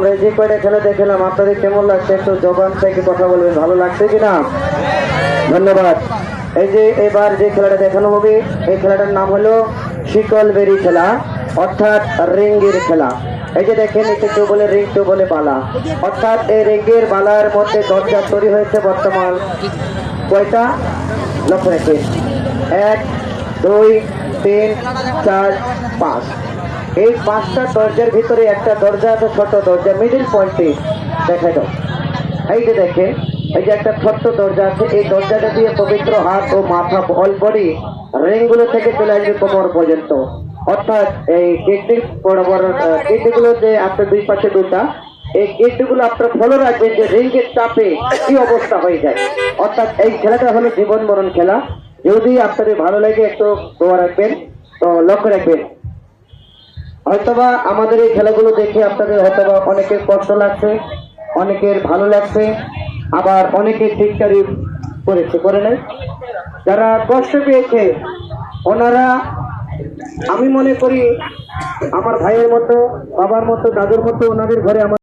আমরা যে কয়টা খেলা দেখলাম আপনাদের কেমন লাগছে একটু জবান থেকে কথা বলবেন, ভালো লাগছে কিনা? ধন্যবাদ। এই যে এবার যে খেলাটা দেখানো হবে এই খেলাটার নাম হলো শিকল বেরি খেলা, অর্থাৎ রিঙ্গের খেলা। এই যে দেখেন একে কেউ বলে রিং, কেউ বলে বালা, অর্থাৎ এই রিঙ্গের বালার মধ্যে দরজা তৈরি হয়েছে বর্তমান কয়টা লক্ষ্য রেখে 1 2 3 4 5। এই 5টা দরজার ভিতরে একটা দরজা আছে, ছোট দরজা, মিডিল পয়েন্টে দেখা দাও। এই যে দেখেন এই যে একটা ছোট্ট দরজা আছে, এই দরজাটা দিয়ে পবিত্র হাত ও মাথা অল বডি রিংগুলো থেকে চলে আসবে কোমর পর্যন্ত। অর্থাৎ এই গেটটি বরাবর গেটগুলো যে আপনার দুই পাশে দুটা, এই গেটগুলো আপনার ফলো রাখবেন যে রিংয়ের চাপে কি অবস্থা হয়ে যায়। অর্থাৎ এই খেলাটা হলো জীবন মরণ খেলা। যদি আপনাদের ভালো লাগে একটু দোয়া রাখবেন, তো লক্ষ্য রাখবেন। হয়তোবা আমাদের এই খেলাগুলো দেখে আপনাদের হয়তোবা অনেকের কষ্ট লাগছে, অনেকের ভালো লাগছে, আবার অনেকে ঠিকঠাকই করেছে, করে নাই। যারা কষ্ট পেয়েছে ওনারা, আমি মনে করি আমার ভাইয়ের মতো, বাবার মতো, দাদুর মতো ওনাদের ঘরে আমার